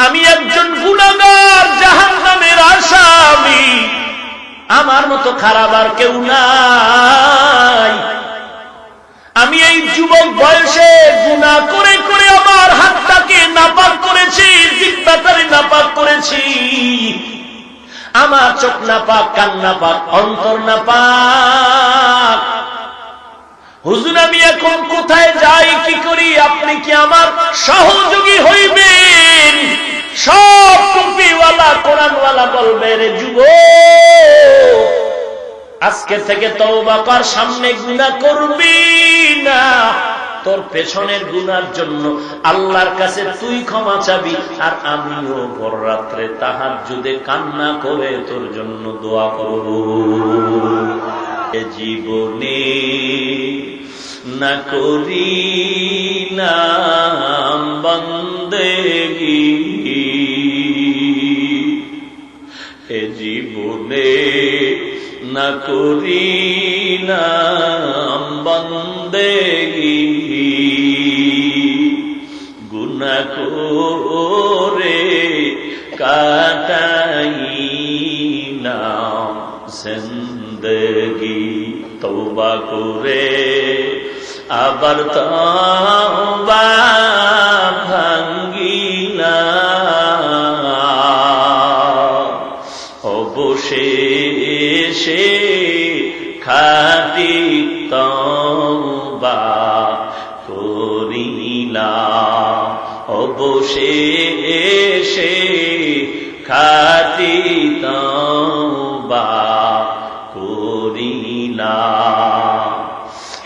আমি একজন গুনাহগার, জাহান্নামের আসামি, আমার মতো খারাপ আর কেউ নাই। আমি এই যুবক বয়সে গুনাহ করে করে আমার হাতটাকে নাপাক করেছি, জিহ্বাটাকে নাপাক করেছি, আমার চোখ নাপাক, কান নাপাক, অন্তর নাপাক। হুজুর আমি এখন কোথায় যাই, কি করি? আপনি কি আমার সহযোগী হইবেন? সব টুপিওয়ালা কোরআনওয়ালা বলবে, রে যুবক আজকে থেকে তওবা কর, সামনে গুনাহ করবি না। তোর পেছনের গুনার জন্য আল্লাহর কাছে তুই ক্ষমা চাবি, আর আমিও ভোর রাত্রে তাহাজ্জুদে কান্না করে তোর জন্য দোয়া করব। এ জীবনে না করিলাম বান্দেগি, এ জীবনে না করিলাম বান্দেগি, গুনাহ করে কাটাইলাম জিন্দেগি। তওবা করে আবার তওবা ভাঙ্গিলাম, অবশেষে খাঁটি তওবা করিলাম, অবশেষে খাঁটি তওবা করিলাম।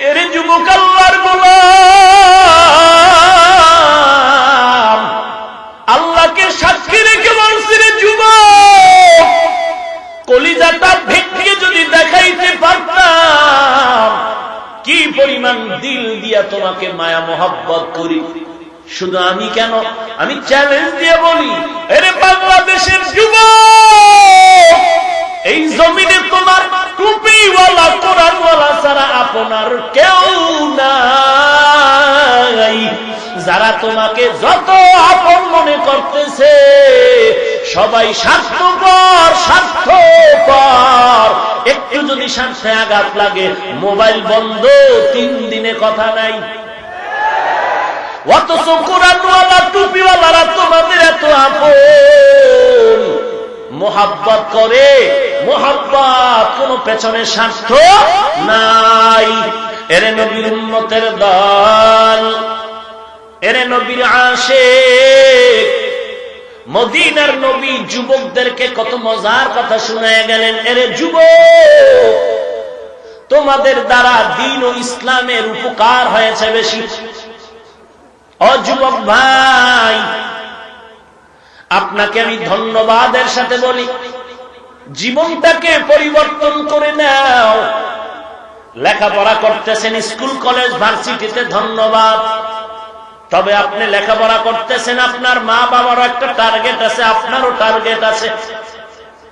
এরে যুবক আল্লাহর গোলাম, আল্লাহকে সাক্ষী রেখে বলছি, রে যুবক কলিজাটা ভেঙে যদি দেখাইতে পারতাম কি পরিমাণ দিল দিয়া তোমাকে মায়া মোহাব্বত করি। শুধু আমি কেন, আমি চ্যালেঞ্জ দিয়ে বলি, এরে বাংলাদেশের যুবক, এই জমিনে তোমার টুপিওয়ালা কোরআনওয়ালা ছাড়া আপনার কেউ নাই। যারা তোমাকে যত আপন মনে করতেছে সবাই স্বার্থপর, স্বার্থপর। একটু যদি স্বার্থে আঘাত লাগে, মোবাইল বন্ধ, 3 দিনে কথা নাই। অথচ কোরআনওয়ালা টুপিওয়ালারা তোমাদের এত আপন, মোহাব্বত করে, মোহাব্বত কোন পেছনে স্বার্থ নাই। এরে নবীর উম্মতের দল, এরে নবীর আশিক, মদিনার নবী যুবকদেরকে কত মজার কথা শুনায় গেলেন। এরে যুবক, তোমাদের দ্বারা দ্বীন ও ইসলামের উপকার হয়েছে বেশি। ও যুবক ভাই, আপনাকে আমি ধন্যবাদের সাথে বলি, জীবনটাকে পরিবর্তন করে নাও। লেখাপড়া করতেছেন স্কুল কলেজ ভার্সিটিতে, ধন্যবাদ। তবে আপনি লেখাপড়া করতেছেন, আপনার মা বাবারও একটা টার্গেট আছে, আপনারও টার্গেট আছে।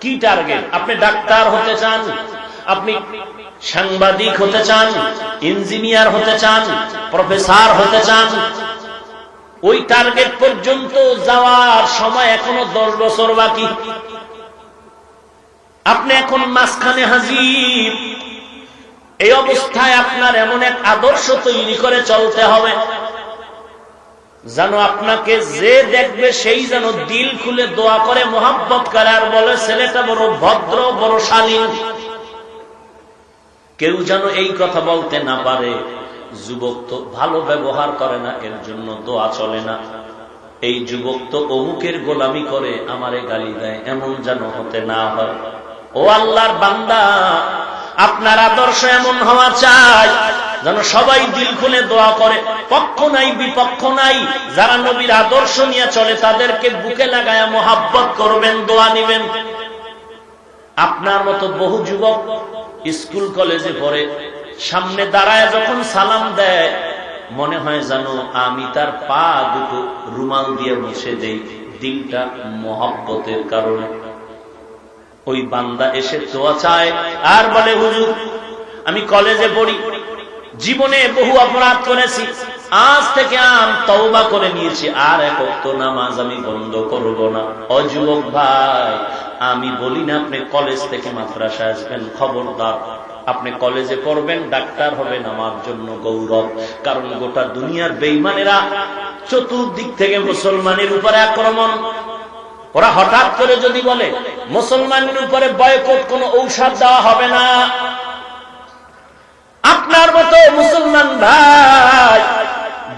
কি টার্গেট? আপনি ডাক্তার হতে চান, আপনি সাংবাদিক হতে চান, ইঞ্জিনিয়ার হতে চান, প্রফেসর হতে চান। ওই টার্গেট পর্যন্ত যাওয়ার সময় এখনো 10 বছর বাকি। আপনি এখন মাঝখানে হাজির। এই অবস্থায় আপনার এমন এক আদর্শ তৈরি করে চলতে হবে যেন আপনাকে যে দেখবে সেই যেন দিল খুলে দোয়া করে, মোহাব্বত করে, আর বলে ছেলেটা বড় ভদ্র, বড় শালীন। কেউ যেন এই কথা বলতে না পারে, যুবক তো ভালো ব্যবহার করে না, এর জন্য দোয়া চলে না। এই যুবক তো অমুকের গোলামি করে, আমারে গালি দেয়, এমন যেন হতে না হয়। ও আল্লাহর বান্দা, আপনার আদর্শ এমন হওয়া চাই যেন সবাই দিল খুলে দোয়া করে, পক্ষ নাই বিপক্ষ নাই। যারা নবীর আদর্শ নিয়ে চলে তাদেরকে বুকে লাগায়া মোহাব্বত করবেন, দোয়া নিবেন। আপনার মতো বহু যুবক স্কুল কলেজে পড়ে, সামনে দাঁড়ায় যখন সালাম দেয়, মনে হয় জানো আমি তার পা দুটো রুমাল দিয়ে মুছে দেই, দিলটা মোহাব্বতের কারণে। ওই বান্দা এসে দোয়া চায় আর বলে, হুজুর আমি কলেজে পড়ি, জীবনে বহু অপরাধ করেছি, আজ থেকে আমি তওবা করে নিয়েছি, আর এক ওয়াক্ত নামাজ আমি বন্ধ করব না। ও যুবক ভাই, আমি বলি না আপনি কলেজ থেকে মাদ্রাসায় আসবেন, খবরদার। আপনি কলেজে পড়বেন, ডাক্তার হবেন, আমার জন্য গৌরব। কারণ গোটা দুনিয়ার বেঈমানেরা চতুর্দিক থেকে মুসলমানের উপরে আক্রমণ। ওরা হঠাৎ করে যদি বলে মুসলমানের উপরে বয়কট, কোনো ঔষধ দেওয়া হবে না, আপনার মতো মুসলমান ভাই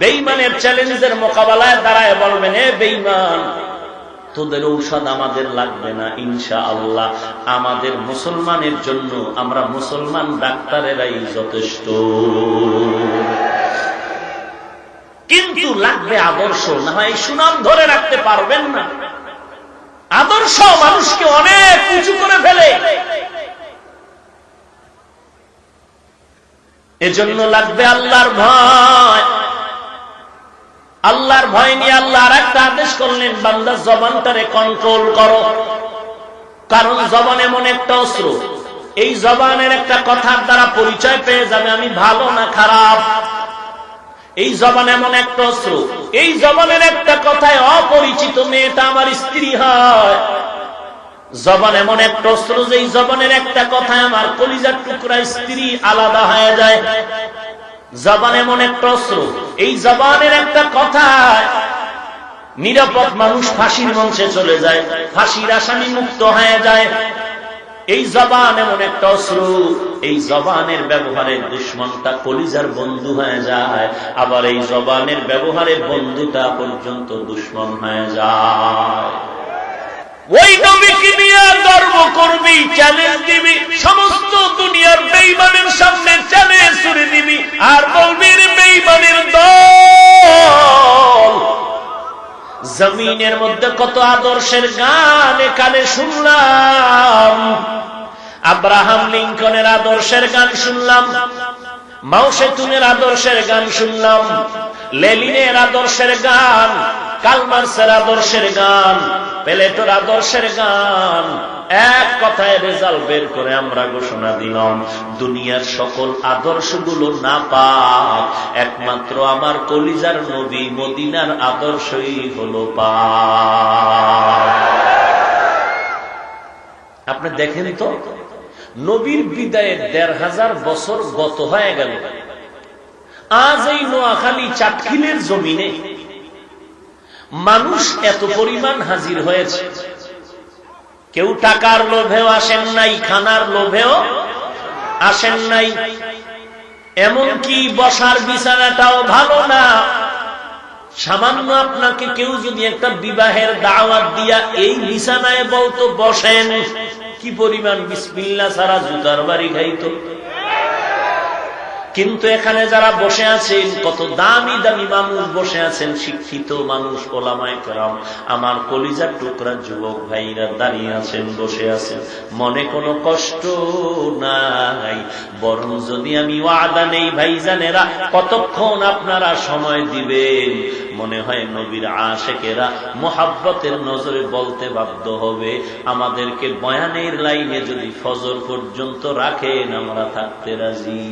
বেঈমানের চ্যালেঞ্জের মোকাবেলায় দাঁড়ায় বলবেন, এ বেঈমান, তোদের ঔষধ আমাদের লাগবে না, ইনশাআল্লাহ আমাদের মুসলমানের জন্য আমরা মুসলমান ডাক্তারেরাই যথেষ্ট। কিন্তু লাগবে আদর্শ, না হয় সুনাম ধরে রাখতে পারবেন না। আদর্শ মানুষকে অনেক উঁচু করে ফেলে। এজন্য লাগবে আল্লাহর ভয়। আল্লাহর ভয় নিয়ে আল্লাহ আর একটা আদেশ করলেন, বান্দা জবানটারে কন্ট্রোল করো। কারণ জবান এমন একটা অস্ত্র, এই জবানের একটা কথার দ্বারা পরিচয় পেয়ে যাবে আমি ভালো না খারাপ। এই জবান এমন একটা অস্ত্র, এই জবানের একটা কথায় অপরিচিত মেয়েটা আমার স্ত্রী হয়। জবান এমন একটা অস্ত্র, যে এই জবানের একটা কথায় আমার কলিজার টুকরা স্ত্রী আলাদা হয়ে যায়। জবান এমন একটা অস্ত্র, এই জবানের একটা কথায় নিরাপদ মানুষ ফাঁসির মঞ্চে চলে যায়, ফাঁসির আসামি মুক্ত হয়ে যায়। এই জবান এমন একটা অস্ত্র, এই জবানের ব্যবহারে দুশমনটা কলিজার বন্ধু হয়ে যায়, আবার এই জবানের ব্যবহারে বন্ধুটা পর্যন্ত দুশমন হয়ে যায়। ওই নবীকে নিয়ে গর্ব করবি, চ্যালেঞ্জ দিবি, সমস্ত দুনিয়ার বেঈমানের সামনে চ্যালেঞ্জ ছুড়ে দিবি, আর বলবি রে বেঈমানের দল। জমিনের মধ্যে কত আদর্শের গান এখানে শুনলাম। আব্রাহাম লিঙ্কনের আদর্শের গান শুনলাম, মাও সেতুনের আদর্শের গান শুনলাম, লেনিনের আদর্শের গান, কার্ল মার্ক্সের আদর্শের গান, প্লেটোর আদর্শের গান। এক কথায় রেজাল্ট বের করে আমরা ঘোষণা দিলাম, দুনিয়ার সকল আদর্শগুলো না পাক, একমাত্র আমার কলিজার নবী মদিনার আদর্শই হলো পাক। আপনি দেখেন তো, নবীর বিদায়ের ১৫০০ বছর গত হয়ে গেল, আজ এই নোয়াখালী চাটখিলের জমিনে মানুষ এত পরিমাণ হাজির হয়েছে। কেউ টাকার লোভেও আসেন নাই, খানার লোভেও আসেন নাই, এমনকি বসার বিছানাটাও ভালো না। সামান্য আপনাকে কেউ যদি একটা বিবাহের দাওয়াত দিয়া এই বিছানায় বলতো বসেন, কি পরিমাণ বিসমিল্লাহ ছাড়া জুতার বাড়ি খাইতো। কিন্তু এখানে যারা বসে আছেন, কত দামি দামি মানুষ বসে আছেন, শিক্ষিত মানুষ, ওলামায়ে কেরাম, আমার কলিজার টুকরা যুবক ভাইরা দাঁড়িয়ে আছেন, বসে আছেন, মনে কোনো কষ্ট নাই। বরং যদি আমি ওয়াদা নেই ভাইজানেরা, কতক্ষণ আপনারা সময় দিবেন, মনে হয় নবীর আশেকেরা মোহাব্বতের নজরে বলতে বাধ্য হবে, আমাদেরকে বয়ানের লাইনে যদি ফজর পর্যন্ত রাখেন আমরা থাকতে রাজি।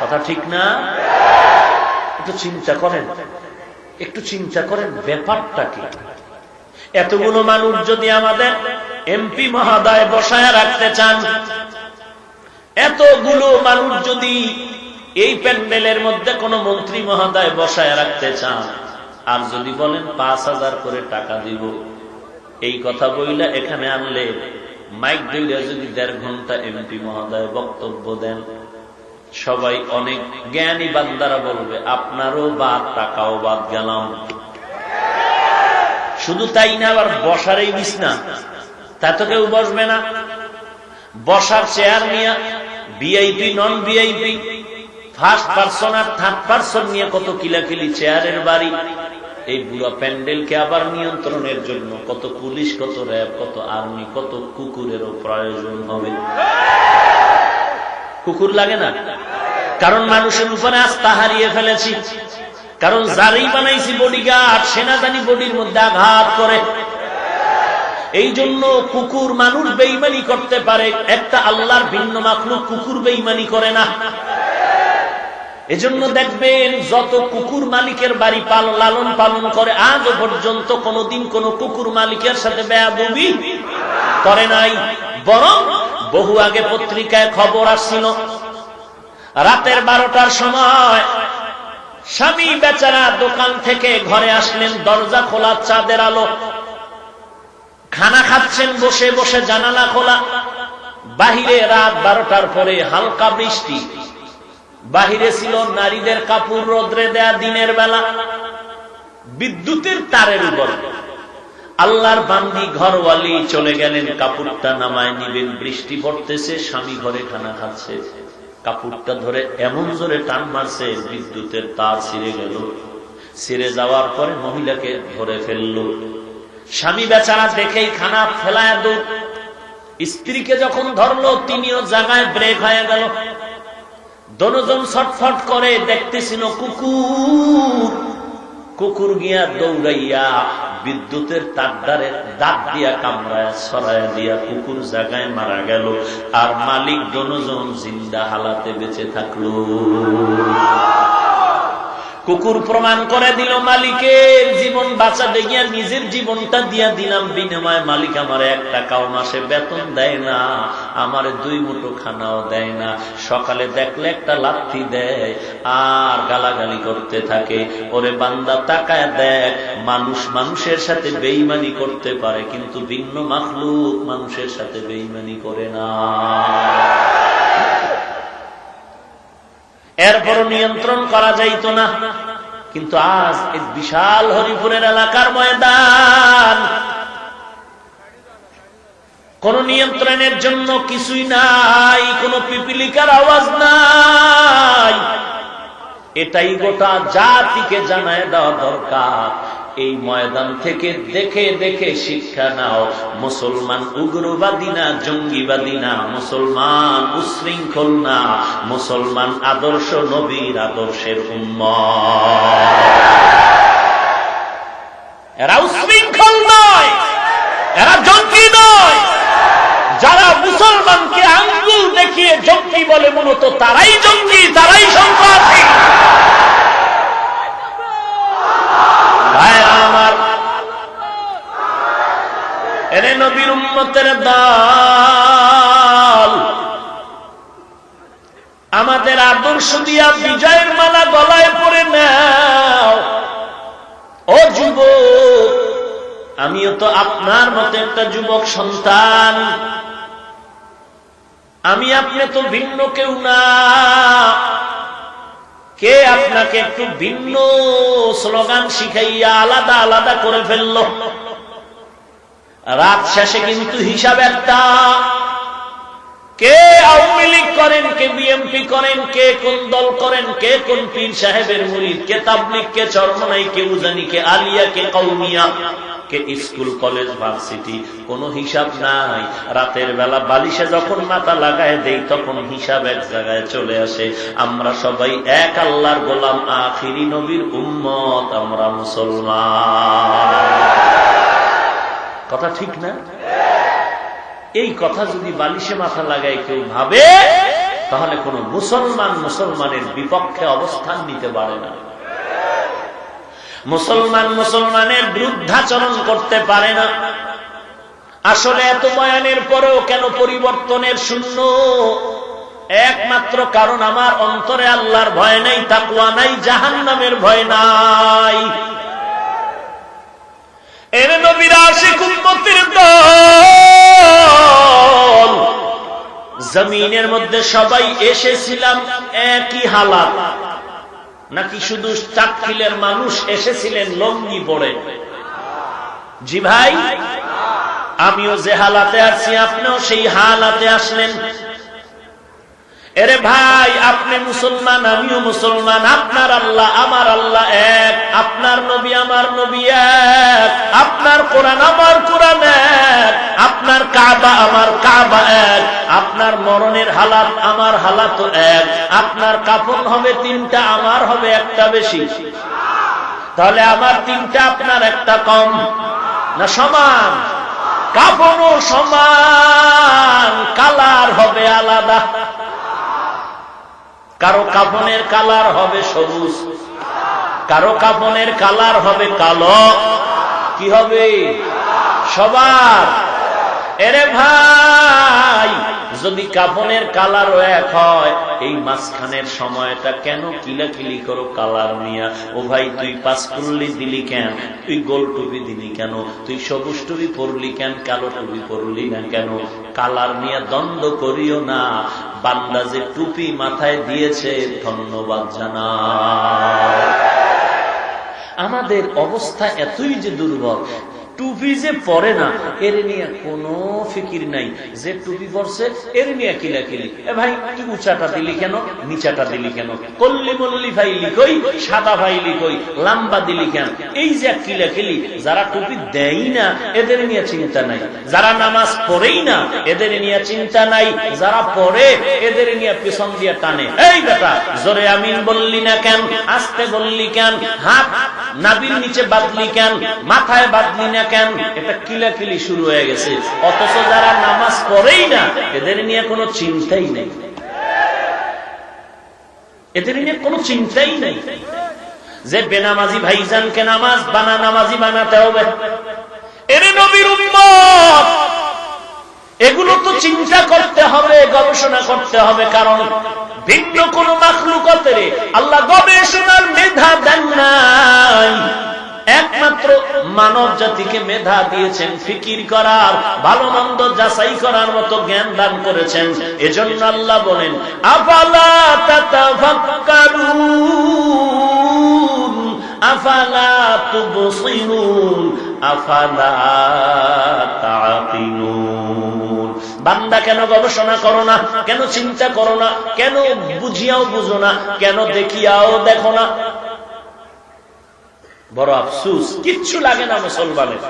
কথা ঠিক না? একটু চিন্তা করেন, একটু চিন্তা করেন ব্যাপারটা কি। এতগুলো মানুষ যদি আমাদের এমপি মহোদয় বসায় রাখতে চান, এতগুলো মানুষ যদি এই প্যান্ডেলের মধ্যে কোন মন্ত্রী মহোদয় বসায় রাখতে চান, আর যদি বলেন ৫,০০০ করে টাকা দিব, এই কথা বইলা এখানে আনলে মাইক দিলে যদি ১.৫ ঘন্টা এমপি মহোদয় বক্তব্য দেন, সবাই অনেক জ্ঞানী বান্দারা বলবে আপনারও বাদ, টাকাও বাদ গেলাম। শুধু তাই না, আবার বসারই বিছনা, তা তো কেউ বসবে না। বসার চেয়ার নিয়ে ভিআইপি, নন ভিআইপি, ফার্স্ট পার্সন আর থার্ড পার্সন নিয়ে কত কিলাকিলি চেয়ারের বাড়ি। এই বুড়া প্যান্ডেলকে আবার নিয়ন্ত্রণের জন্য কত পুলিশ, কত র্যাব, কত আর্মি, কত কুকুরেরও প্রয়োজন হবে। কুকুর লাগে না? কারণ মানুষের উপরে আস্থা হারিয়ে ফেলেছি। কারণ যারই বানাইছি বডিগার্ড, সেনাদানি বডির মধ্যে আঘাত করে। এই জন্য কুকুর মানুষ বেঈমানি করতে পারে, একটা আল্লাহর ভিন্ন মাখলুক কুকুর বেঈমানি করে না। এজন্য দেখবেন যত কুকুর মালিকের বাড়ি লালন পালন করে আজও পর্যন্ত কোনদিন কোন কুকুর মালিকের সাথে বেয়াদবি করে নাই। বরং বহু আগে পত্রিকায় খবর আসছিল, রাতের 12টার সময় স্বামী বেচারা দোকান থেকে ঘরে আসলেন, দরজা খোলা, চাঁদের আলো, খানা খাচ্ছেন বসে বসে, জানালা খোলা। বাহিরে রাত 12টার পরে হালকা বৃষ্টি, বাহিরে ছিল নারীদের কাপড় রোদ্রে দেয়া দিনের বেলা, বিদ্যুতের তারের উপর আল্লাহর বান্দি ঘরওয়ালি চলে গেলেন কাপড়টা নামায় নিবেন। বৃষ্টি পড়তেছে, স্বামী ঘরে খানা খাচ্ছে, কাপড়টা ধরে এমন জোরে টান মারছে বিদ্যুতের তার ছিঁড়ে গেল। ছিঁড়ে যাওয়ার পরে মহিলাকে ধরে ফেলল। স্বামী বেচারা দেখেই খানা ফেলায় দৌড়। স্ত্রীকে যখন ধরলো তিনিও জায়গায় ব্রেক হয়ে গেল। দনোজন ছটফট করে দেখতেছিল কুকুর। কুকুর গিয়া দৌড়াইয়া বিদ্যুতের তারদারে দাঁত দিয়া কামড়ায় ছড়াইয়া দিয়া কুকুর জায়গায় মারা গেল। আর মালিক দনোজন জিন্দা হালাতে বেঁচে থাকলো। কুকুর প্রমাণ করে দিল মালিকের জীবন বাঁচাতে গিয়া নিজের জীবনটা দিয়া দিলাম বিনিময়ে মালিক আমার 1 টাকাও মাসে বেতন দেয় না, আমার 2 মুঠো খানাও দেয় না। সকালে দেখলে একটা লাথি দেয় আর গালাগালি করতে থাকে। ওরে বান্দা তাকায় দেখ, মানুষ মানুষের সাথে বেঈমানি করতে পারে, কিন্তু ভিন্ন মাখলুক মানুষের সাথে বেঈমানি করে না। এরপরও নিয়ন্ত্রণ করা যাইত না। কিন্তু আজ এই বিশাল হরিপুরের এলাকার ময়দান, কোন নিয়ন্ত্রণের জন্য কিছুই নাই, কোন পিপিলিকার আওয়াজ নাই। এটাই গোটা জাতিকে জানায় দেওয়া দরকার। এই ময়দান থেকে দেখে দেখে শিক্ষা নাও। মুসলমান উগ্রবাদী না, জঙ্গিবাদী না, মুসলমান উশৃঙ্খল না, মুসলমান আদর্শ নবীর আদর্শের উম্মত। এরা উশৃঙ্খল নয়, এরা জঙ্গি নয়। যারা মুসলমানকে আঙ্গুল দেখিয়ে জঙ্গি বলে মূলত তারাই জঙ্গি, তারাই সন্ত্রাসী। আমার এরে নবীর উম্মতের দল, আমাদের আদর্শ দিয়া বিজয়ের মালা গলায় পরে নাও। ও যুবক, আমিও তো আপনার মতো একটা যুবক সন্তান, আমি আপনি তো ভিন্ন কেউ না। কে আপনাকে একটু ভিন্ন স্লোগান শিখাইয়া আলাদা আলাদা করে ফেলল? রাত শেষে কিন্তু হিসাব একটা। কে আওয়ামী লীগ করেন, কে বিএনপি করেন, কে কোন দল করেন, কে কোন পীর সাহেবের মুরিদ, কে তাবলীগ, কে চরমনাই, কে উজানি, কে আলিয়া, কে কওমিয়া, কে স্কুল কলেজ ভার্সিটি, কোন হিসাব নাই। রাতের বেলা বালিশে যখন মাথা লাগায় দেই তখন হিসাব এক জায়গায় চলে আসে। আমরা সবাই এক আল্লাহর গোলাম, আখিরি নবীর উম্মত, আমরা মুসলমান। কথা ঠিক না? এই কথা যদি বালিশে মাথা লাগায় কেউ ভাবে, তাহলে কোন মুসলমান মুসলমানের বিপক্ষে অবস্থান নিতে পারে না। মুসলমান মুসলমানের বিরুদ্ধাচরণ করতে পারে না। আসলে এত বয়ানের পরেও কেন পরিবর্তনের শূন্য? একমাত্র কারণ আমার অন্তরে আল্লাহর ভয় নাই, তাকওয়া নাই, জাহান্নামের ভয় নাই। এর নবীর আশিক উম্মতের দল, জমিনের মধ্যে সবাই এসেছিলাম একই হালাত, নাকি শুধু চাটখিলের মানুষ এসেছিলেন লঙ্গি পরে? জি ভাই, আমিও যে হালাতে আছি আপনিও সেই হালাতে আসলেন। এরে ভাই, আপনি মুসলমান, আমিও মুসলমান, আপনার আল্লাহ আমার আল্লাহ এক, আপনার নবী আমার নবী এক, আপনার কোরআন আমার কোরআন এক, আপনার কাবা আমার কাবা এক, আপনার মরণের হালাত আমার হালাত এক, আপনার কাফন হবে 3টা, আমার হবে 1টা বেশি। তাহলে আমার 3টা, আপনার 1টা কম না সমান? কাফনও সমান, কালার হবে আলাদা। কারো কাফনের কালার হবে সবুজ, কারো কাফনের কালার হবে কালো। কি হবে? সবার। এরে ভাই, যদি কাফনের কালারও এক হয়, এই মাঝখানের সময়টা কেন কিলাকিলি করো কালার নিয়া? ও ভাই, তুই পাঁচ কুল্লি দিলি কেন? তুই গোল টুপি দিলি কেন? তুই সবুজ টুপি পরলি কেন? কালো টুপি পরলি না কেন? কালার নিয়ে দ্বন্দ্ব করিও না। বান্দা যে টুপি মাথায় দিয়েছে, ধন্যবাদ জানা। আমাদের অবস্থা এতই যে দুর্বল, টুপি যে পরে না এর নিয়ে কোনো ফিকির নাই। যে টুপি পরছে এর নিয়ে কিলাকিলি। এ ভাই, তুই উঁচাটা দিলি কেন? নিচাটা দিলি কেন? কল্লি মল্লি ফাইলি কই, সাদা ফাইলি কই, লাম্বা দিলি কেন? এই যে কিলাকিলি। যারা টুপি দেয় না এদের নিয়ে চিন্তা নাই, যারা নামাজ পড়েই না এদের নিয়ে চিন্তা নাই, যারা পড়ে এদের নিয়ে পেছন দিয়ে টানে। এই বেটা, জোরে আমিন বললি না কেন? আস্তে বললি কেন? হাত নাভির নিচে বাঁধলি কেন? মাথায় বাঁধলি না কেন? এটা কিলাকিলি শুরু হয়ে গেছে। অথচ যারা নামাজ পড়েই না এদের নিয়ে কোনো চিন্তাই নেই, এদের নিয়ে কোনো চিন্তাই নেই যে বেনামাজি ভাইজানকে নামাজ নামাজি বানাতে হবে। এরে নবীর উম্মত, এগুলো তো চিন্তা করতে হবে, গবেষণা করতে হবে। কারণ ভিন্ন কোন মাখলুকাতের আল্লাহ গবেষণার মেধা দেন নাই, একমাত্র মানব জাতিকে মেধা দিয়েছেন ফিকির করার, ভালো মন্দ যাচাই করার মতো জ্ঞান দান করেছেন। এজন্য আল্লাহ বলেন, আফালা তাতাফাক্কারুন আফালা তুবসিরুন আফালা তাআকিলুন। বান্দা, কেন গবেষণা করো না? কেন চিন্তা করো না? কেন বুঝিয়াও বুঝো না? কেন দেখিয়াও দেখো না? বড় আফসুস, কিচ্ছু লাগে না মুসলমানের।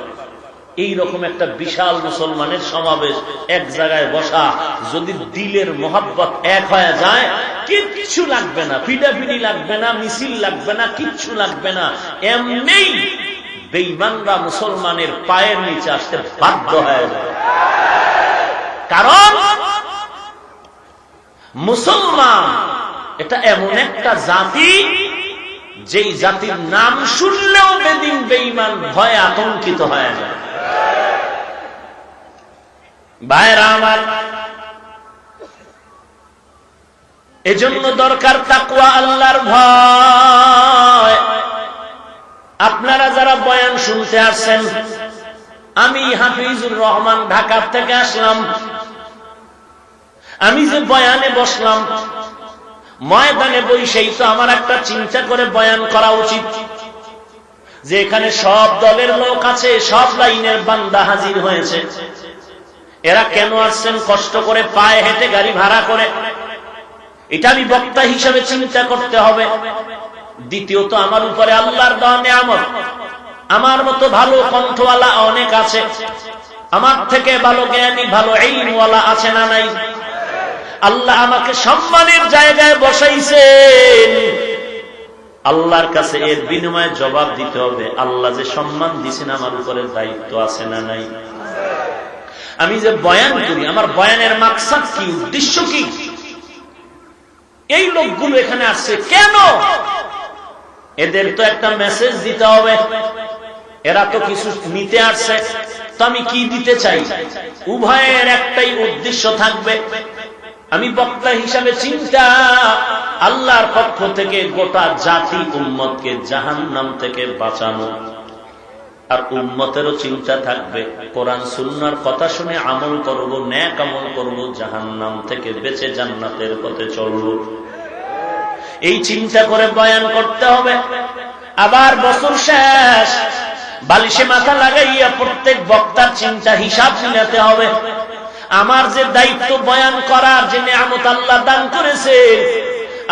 এইরকম একটা বিশাল মুসলমানের সমাবেশ, এক জায়গায় বসা, যদি দিলের মোহাব্বত এক হয়ে যায়, কিচ্ছু লাগবে না, ফিডাফিডি লাগবে না, মিছিল লাগবে না, কিচ্ছু লাগবে না। এমনি বেঈমানরা মুসলমানের পায়ের নিচে আসতে বাধ্য হয়ে যায়। কারণ মুসলমান এটা এমন একটা জাতি, যেই জাতির নাম শুনলেও বেদিন বেঈমান ভয়ে আতঙ্কিত হয়ে যায়। ভাইরা আমার, এজন্য দরকার তাকওয়া, আল্লাহর ভয়। আপনারা যারা বয়ান শুনতে আসছেন, আমি হাফিজুর রহমান ঢাকা থেকে আসলাম, আমি যে বয়ানে বসলাম, ময়দানে বসেই তো আমার একটা চিন্তা করে বয়ান করা উচিত যে এখানে সব দলের লোক আছে, সব লাইনের বান্দা হাজির হয়েছে। এরা কেন আসছেন? কষ্ট করে, পায়ে হেঁটে, গাড়ি ভাড়া করে। এটা আমি বক্তা হিসাবে চিন্তা করতে হবে। দ্বিতীয়ত, আমার উপরে আল্লাহর দেওয়া নিয়ামত। আমার মতো ভালো কণ্ঠওয়ালা অনেক আছে, আমার থেকে ভালো জ্ঞানী, ভালো ইলমওয়ালা আছে না নাই? আল্লাহ আমাকে সম্মানের জায়গায় বসাইছেন, আল্লাহর কাছে এর বিনিময়ে জবাব দিতে হবে। আল্লাহ যে সম্মান দিয়েছেন, আমার উপরে দায়িত্ব আছে না নাই? আমি যে বয়ান করি, আমার বয়ানের মাকসাদ কি, উদ্দেশ্য কি? এই লোকগুলো এখানে আসছে কেন? এদের তো একটা মেসেজ দিতে হবে। এরা তো কিছু নিতে আসছে, তো আমি কি দিতে চাই? উভয়ের একটাই উদ্দেশ্য থাকবে। আমি বক্তা হিসাবে চিন্তা, আল্লাহর পক্ষ থেকে গোটা জাতি উম্মতকে জাহান্নাম থেকে বাঁচানো। আর উম্মতেরও চিন্তা থাকবে, কোরআন সুন্নাহর কথা শুনে আমল করব, নেক আমল করব, জাহান্নাম থেকে বেঁচে জান্নাতের পথে চলব। এই চিন্তা করে বয়ান করতে হবে। আবার বছর শেষ, বালিশে মাথা লাগাইয়া প্রত্যেক বক্তার চিন্তা হিসাব নিতে হবে। আমার যে দায়িত্ব বয়ান করার, যে নিয়ামত আল্লাহ দান করেছে,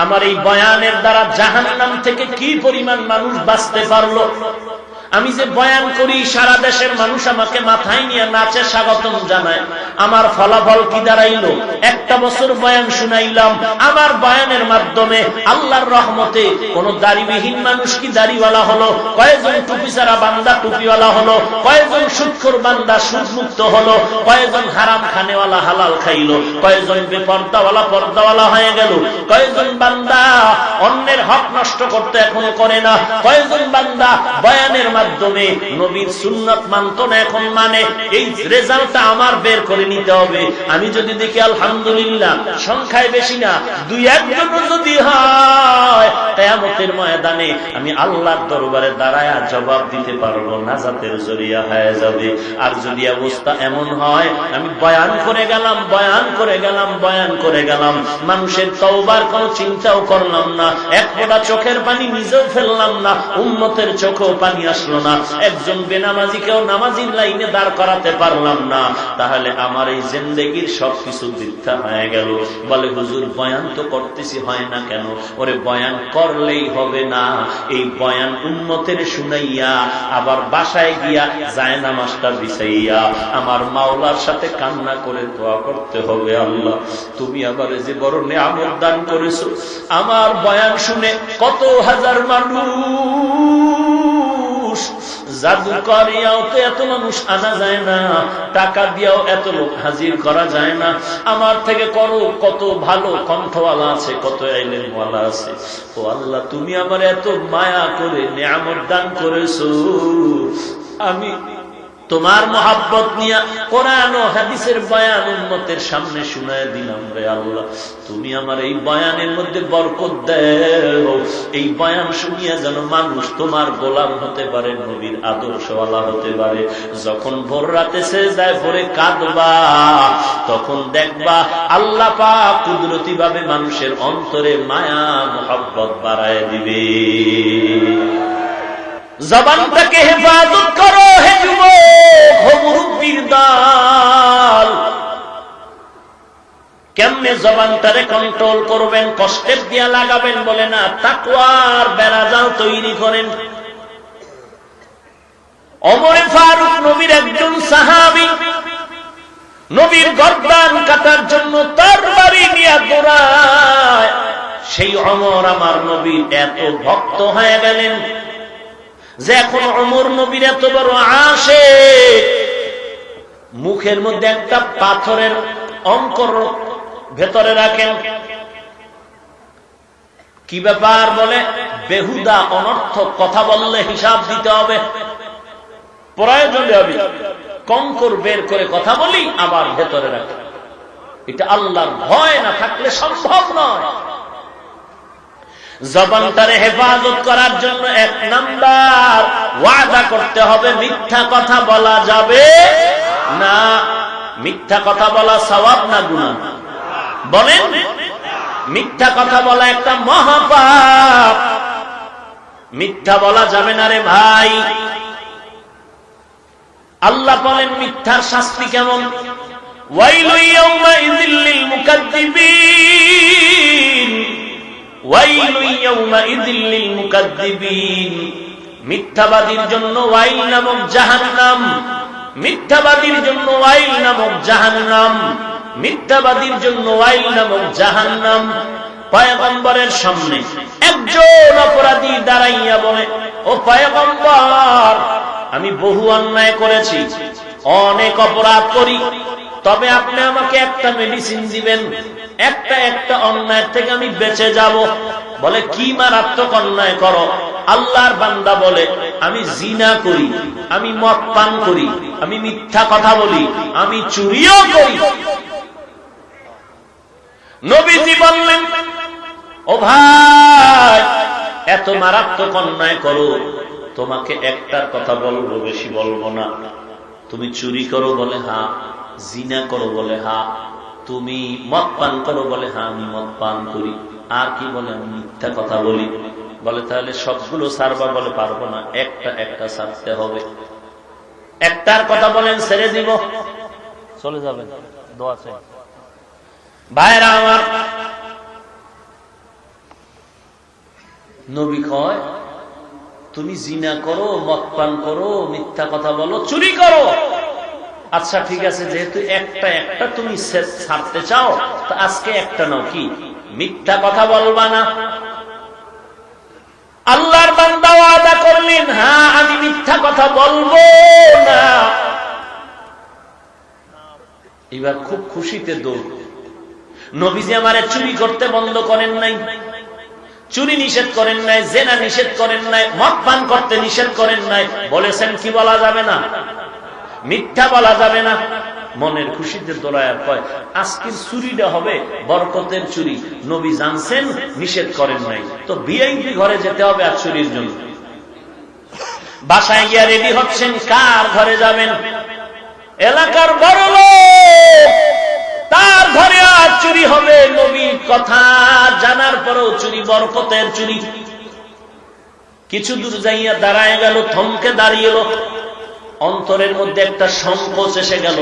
আমার এই বয়ানের দ্বারা জাহান্নাম থেকে কি পরিমাণ মানুষ বাঁচতে পারলো, আমি যে বয়ান করি সারা দেশের মানুষ আমাকে মাথায় নিয়ে নাচে স্বাগতম জানায়। আমার ফলাফল কি দাঁড়াইলো? একটা বছর বয়ান শুনাইলাম, আমার বয়ানের মাধ্যমে আল্লাহর রহমতে কোন দাড়িবিহীন মানুষ কি দাড়িওয়ালা হলো, কয়েকজন টুপি ছাড়া বান্দা টুপিওয়ালা হলো, কয়েকজন সুদখোর বান্দা সুদমুক্ত হলো, কয়েকজন হারাম খানেওয়ালা হালাল খাইলো, কয়েকজন বেপর্দাওয়ালা পর্দাওয়ালা হয়ে গেল, কয়েকজন বান্দা অন্যের হক নষ্ট করতে এখনো করে না, কয়েকজন বান্দা বয়ানের মাধ্যমে নবীর সুন্নাত মানত না এখন মানে। এই রেজাল্টটা আমার বের করে নিতে হবে। আমি যদি দেখি আলহামদুলিল্লাহ সংখ্যায় বেশি না, দুই একজন যদি হয়, কিয়ামতের ময়দানে আমি আল্লাহর দরবারে দাঁড়ায় জবাব দিতে পারবো, নাজাতের জরিয়া হয়ে যাবে। আর যদি অবস্থা এমন হয় আমি বয়ান করে গেলাম, বয়ান করে গেলাম, বয়ান করে গেলাম, মানুষের তওবার কোনো চিন্তাও করলাম না, এক ফোঁটা চোখের পানি নিজেও ফেললাম না, উম্মতের চোখেও পানি আসলো না, একজন বেনামাজিকেও নামাজির লাইনে দাঁড় করাতে পারলাম না, তাহলে আমার এই জিন্দেগির সবকিছু বৃথা হয়ে গেল। বলে হুজুর বয়ান তো করতেছি, হয় না কেন? ওরে বয়ান করলেই হবে না, এই বয়ান উম্মতের শুনাইয়া আবার বাসায় গিয়া জায়নামাজটা বিছাইয়া আমার মাওলার সাথে কান্না করে দোয়া করতে হবে, আল্লাহ তুমি আবার যে বড় নিয়ামত দান করেছো। আমার বয়ান শুনে কত হাজার মানুষ, জাদুকরিয়াও তো এত মানুষ আনা যায় না, টাকা দিয়েও এত লোক হাজির করা যায় না, আমার থেকে করো কত ভালো কণ্ঠওয়ালা আছে, কত ইলমওয়ালা আছে। ও আল্লাহ তুমি আমার এত মায়া করে নিয়ামত দান করেছো, আমি তোমার মহাব্বত নিয়ে কোরআন ও হাদিসের বয়ান উম্মতের সামনে শুনায় দিলাম রে আল্লাহ, তুমি আমার এই বয়ানের মধ্যে বরকত দাও। এই বয়ান শুনিয়া যেন মানুষ তোমার গোলাম হতে পারে, নবীর আদর্শওয়ালা হতে পারে। যখন ভোর রাতে সেজদায় পড়ে কাঁদবা, তখন দেখবা আল্লাহ পাক কুদরতি ভাবে মানুষের অন্তরে মায়া মহব্বত বাড়ায় দিবে। জবানটাকে হেফাজত করো হে যুবক, হে মুরব্বির দল। কেমনে জবানটারে কন্ট্রোল করবেন? কষ্টের দিয়া লাগাবেন বলে না, তাকওয়ার বেড়াজাল তৈরি করেন। ওমর ফারুক নবীর একজন সাহাবী, নবীর গর্দান কাটার জন্য তরবারি নিয়ে দৌড়ায়। সেই ওমর আমার নবীর এত ভক্ত হয়ে গেলেন যে এখন ওমর নবীর এত বড় আশিক, মুখের মধ্যে একটা পাথরের অঙ্কর ভেতরে রাখেন। কি ব্যাপার? বলে বেহুদা অনর্থক কথা বললে হিসাব দিতে হবে, প্রয়োজনে হবে কঙ্কর বের করে কথা বলি আবার ভেতরে রাখে। এটা আল্লাহর ভয় না থাকলে সম্ভব নয়। জবানটারে হেফাজত করার জন্য এক নাম্বার ওয়াদা করতে হবে, মিথ্যা কথা বলা যাবে না। মিথ্যা কথা বলা সওয়াব না গুনাহ? বলেন, মিথ্যা কথা বলা একটা মহাপাপ, মিথ্যা বলা যাবে না রে ভাই। আল্লাহ বলেন মিথ্যার শাস্তি কেমন? ওয়াইলু ইয়াউমাইযিল লিল মুকাদ্দিবিন, ওয়াইলু ইয়াউমাইযিল লিল মুকাদ্দিবিন। মিথ্যাবাদীর জন্য ওয়াইল নামক জাহান্নাম, মিথ্যাবাদীর জন্য ওয়াইল নামক জাহান্নাম, মিথ্যাবাদীর জন্য ওয়াইল নামক জাহান্নাম। পয়গম্বরের সামনে একজন অপরাধী দাঁড়াইয়া বলে, ও পয়গম্বর, আমি বহু অন্যায় করেছি, অনেক অপরাধ করি, তবে আপনি আমাকে একটা মেডিসিন দিবেন, একটা অন্যায় থেকে আমি বেঁচে যাব। বলে কি মারাত্মক অন্যায় করো? আল্লাহর বান্দা বলে আমি জিনা করি, আমি মদ পান করি, আমি মিথ্যা কথা বলি, আমি চুরিও করি। নবীজি বললেন, ও ভাই, এত মারাত্মক অন্যায় করো, তোমাকে একটার কথা বলবো, বেশি বলবো না। তুমি চুরি করো? বলে হ্যাঁ। জিনা করো? বলে হ্যাঁ। তুমি মদ পান করো? বলে হ্যাঁ, আমি মদ পান করি। আর কি? বলে আমি মিথ্যা কথা বলি। বলে তাহলে সবগুলো ছাড়বা? বলে পারবো না, একটা ছাড়তে হবে। একটার কথা বলেন ছেড়ে দিব, চলে যাবেন, দোয়া চাই। ভাইরা আমার, নবী কয় তুমি জিনা করো, মদ পান করো, মিথ্যা কথা বলো, চুরি করো। আচ্ছা ঠিক আছে, যেহেতু একটা একটা তুমি ছাড়তে চাও, তো আজকে একটা নাও, কি মিথ্যা কথা বলবা না। আল্লাহর বান্দা ওয়াদা করলেন, হ্যাঁ আমি মিথ্যা কথা বলবো না। এবার খুব খুশিতে দৌড়। নবীজি আমারে চুরি করতে বন্ধ করেন নাই, চুরি নিষেধ করেন নাই, জেনা নিষেধ করেন নাই, মদ পান করতে নিষেধ করেন নাই। বলেছেন কি বলা যাবে না? মিথ্যা বলা যাবে না। মনের খুশিতে দৌড়ায় কয়, আজকের চুরিটা হবে বরকতের চুরি। নবী জানছেন, নিষেধ করেন নাই, তো ভিআইপি ঘরে যেতে হবে আর চুরির জন্য। বাসায় গিয়া রেডি হচ্ছেন, কার ঘরে যাবেন? এলাকার বড় লোক, তার ঘরে আর চুরি হবে। নবীর কথা জানার পরেও চুরি, বরকতের চুরি। কিছু দূর যাইয়া দাঁড়ায় গেল, থমকে দাঁড়িয়ে এলো। অন্তরের মধ্যে একটা সংকোচ এসে গেল,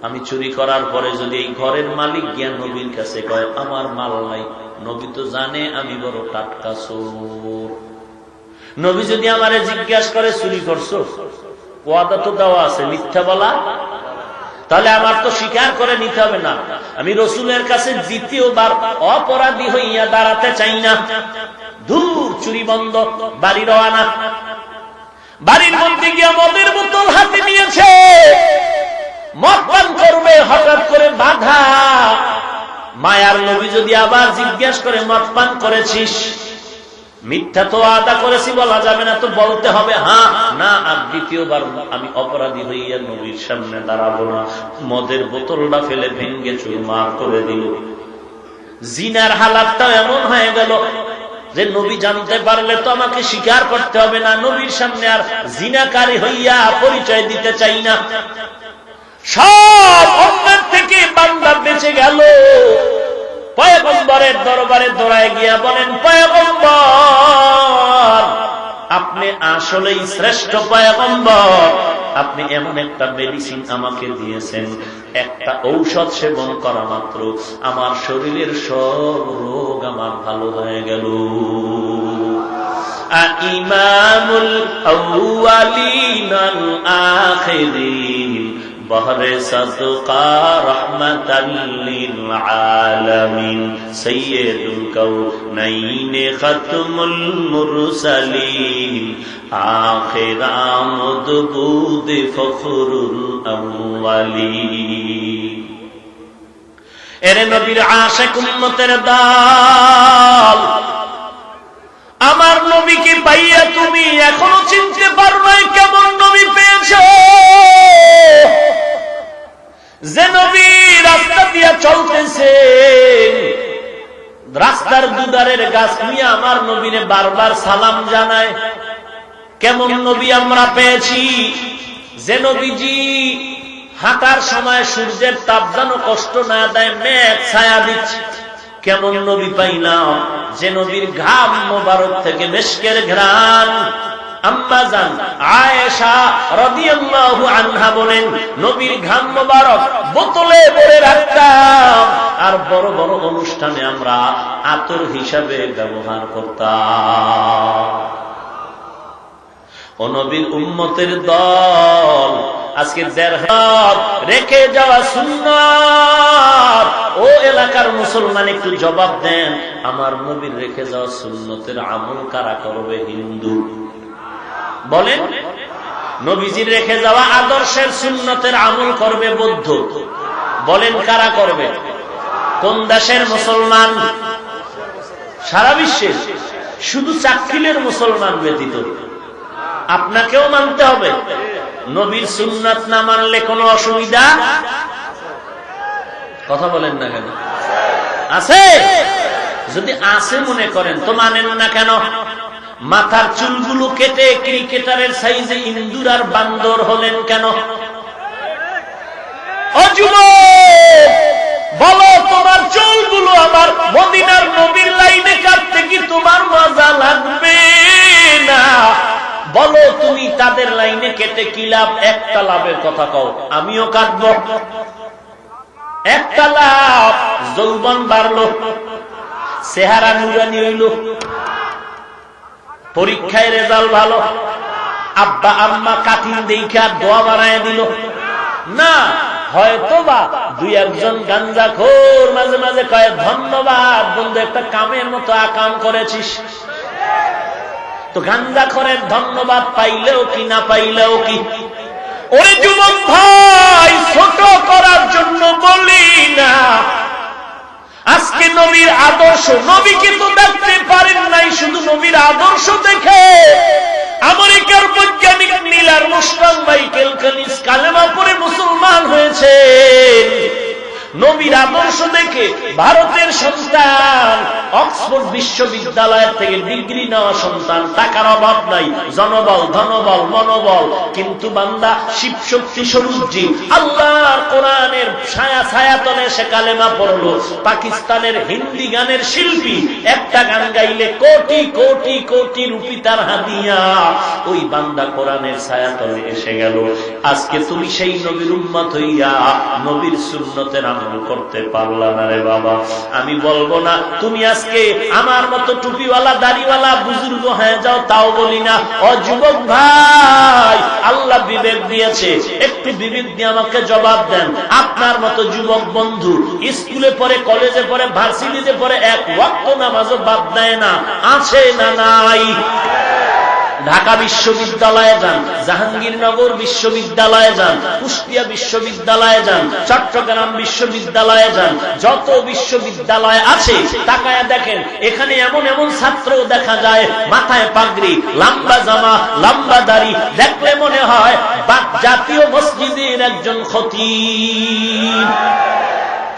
আমি চুরি করার পরে যদি এই ঘরের মালিক গিয়া নবীর কাছে কয় আমার মাল নাই, নবী তো জানে আমি বড় টাটকা চোর। নবী যদি আমারে জিজ্ঞাসা করে চুরি করছো, ওয়াদা তো দেওয়া আছে, মিথ্যা বলা, তাহলে আমার তো স্বীকার করে নিতে হবে না। আমি রসুলের কাছে দ্বিতীয়বার অপরাধী হইয়া দাঁড়াতে চাই না। দূর, চুরি বন্ধ, বাড়ি রওয়ানা। বাড়ির মধ্যে গিয়া মদের বোতল হাতে নিয়েছে, মদ পান করবে, হঠাৎ করে বাধা। মায়ার নবী যদি আবার জিজ্ঞাসা করে মদ পান করেছিস? মিথ্যা তো আদা করেছি, বলা যাবে না, তো বলতে হবে হ্যাঁ না। আর দ্বিতীয়বার আমি অপরাধী হইয়া নবীর সামনে দাঁড়াবো না। মদের বোতলটা ফেলে ভেঙ্গে চুরমার করে দিল। জিনার হালাতটা এমন হয়ে গেল যে নবী জানতে পারলে তো আমাকে স্বীকার করতে হবে না। নবীর সামনে আর জিনাকারী হইয়া পরিচয় দিতে চাই না। সব অন্যের থেকে বান্দা বেঁচে গেল। পয়গম্বরের দরবারে দৌড়ায় গিয়া বলেন, পয়গম্বর আপনি আসলেই শ্রেষ্ঠ পয়গম্বর। আপনি এমন একটা মেডিসিন আমাকে দিয়েছেন, একটা ঔষধ সেবন করা মাত্র আমার শরীরের সব রোগ আমার ভালো হয়ে গেল। ইমামুল আউয়ালিন আল আখিরিন বহরে সাদকা রহমাতাল লিল আলামিন সাইয়্যিদুল কাউনাইন খাতমুল মুরসালিন আখির আমদ বুদ ফখরুল আউয়ালিন। এরে নবীর আশিক উম্মতের দল, আমার নবীকে পাইয়া তুমি এখনো চিনতে পারো নাই কেমন নবী পেয়েছো? যে নবী রাস্তা দিয়া চলতেছে, রাস্তার দুধারের গাছ নিয়ে আমার নবীরে বারবার সালাম জানায়। কেমন নবী আমরা পেয়েছি? যে নবীজি হাঁটার সময় সূর্যের তাপ যেন কষ্ট না দেয়, মেঘ ছায়া দিচ্ছে। কেমন নবী পাইলাম? যে নবীর ঘাম মোবারক থেকে মেশকের ঘ্রাণ। আম্মা জান আয়েশা রাদিয়াল্লাহু আনহা বলেন, নবীর ঘাম মোবারক বোতলে ভরে রাখতাম, আর বড় বড় অনুষ্ঠানে আমরা আতর হিসাবে ব্যবহার করতাম। ও নবীর উম্মতের দল, আজকে রেখে যাওয়া সুন্নাত, ও এলাকার মুসলমান একটু জবাব দেন, আমার নবীর রেখে যাওয়া সুন্নতের আমল কারা করবে? হিন্দু বলেন। নবীজির রেখে যাওয়া আদর্শের সুন্নতের আমল করবে বৌদ্ধ বলেন। কারা করবে? কোন দেশের মুসলমান? সারা বিশ্বের, শুধু চাকরিলের মুসলমান ব্যতীত। আপনাকেও মানতে হবে। নবীর সুন্নাত না মানলে কোনো অসুবিধা? কথা বলেন না কেন? আছে? যদি আছে মনে করেন তো মানেন না কেন? মাথার চুলগুলো কেটে ক্রিকেটারের সাইজে ইন্দুর আর বান্দর হলেন কেন? ও যুবক, বলো তোমার চুলগুলো আমার মদিনার নবীর লাইনে কাটতে কি তোমার মজা লাগবে না? বলো তুমি তাদের লাইনে কেটে কি লাভ? একটা লাভের কথা কও, আমিও কাটবো। একটা লাভ, যৌবন বাড়লো, চেহারা নুরানি হইল। পরীক্ষায় রেজাল্ট ভালো, আব্বা আম্মা কাঠিন দেখে আর দোয়া বানায় দিল না, হয়তোবা দুই একজন গাঞ্জাখোর মাঝে মাঝে কয় ধন্যবাদ বন্ধু, একটা কামের মতো আকাম করেছিস। তো গাঞ্জাখোরের ধন্যবাদ পাইলেও কি না পাইলেও কি? ওই যুবক ভাই, ছোট করার জন্য বলি না, আজকে নবীর আদর্শ, নবীকে তো দেখতে পারেন নাই, শুধু নবীর আদর্শ দেখে আমেরিকার বৈজ্ঞানিক নীল আর্মস্ট্রং মাইকেল কালিস কালেমা পড়ে মুসলমান হয়েছে। নবীর আদর্শ দেখে ভারতের সন্তান, অক্সফোর্ড বিশ্ববিদ্যালয়ের থেকে ডিগ্রি নেওয়া সন্তান, টাকার অভাব নাই, জনবল ধনবল মনোবল, কিন্তু বান্দা শিব শক্তি স্বরূপজি আল্লাহর কোরআনের ছায়া ছায়াতলে সে কালেমা পড়লো। পাকিস্তানের হিন্দি গানের শিল্পী একটা গান গাইলে কোটি কোটি কোটি রুপি তার হাদিয়া, ওই বান্দা কোরআনের ছায়াতলে এসে গেল। আজকে তুমি সেই নবীর উম্মত হইয়া নবীর সুন্নতের আমল করতে পারলা না রে বাবা। আমি বলবো না তুমি আজকে আমার মতো টুপিওয়ালা দাড়িওয়ালা বুজুর্গ হয়ে যাও, তাও বলি না। ও যুবক ভাই, আল্লাহ বিবেক দিয়েছে, একটু বিবেক দিয়ে আমাকে জবাব দেন। আপনার মতো যুবক বন্ধু স্কুলে পড়ে, কলেজে পড়ে, ভার্সিটিতে পড়ে, এক ওয়াক্ত নামাজও বাদ দেয় না, আছে না নাই? ঢাকা বিশ্ববিদ্যালয়ে যান, জাহাঙ্গীরনগর বিশ্ববিদ্যালয়ে যান, কুষ্টিয়া বিশ্ববিদ্যালয়ে যান, চট্টগ্রাম বিশ্ববিদ্যালয়ে যান, যত বিশ্ববিদ্যালয় আছে তাকায়া দেখেন, এখানে এমন এমন ছাত্র দেখা যায় মাথায় পাগড়ি, লম্বা জামা, লম্বা দাড়ি, দেখলে মনে হয় জাতীয় মসজিদের একজন খতিব।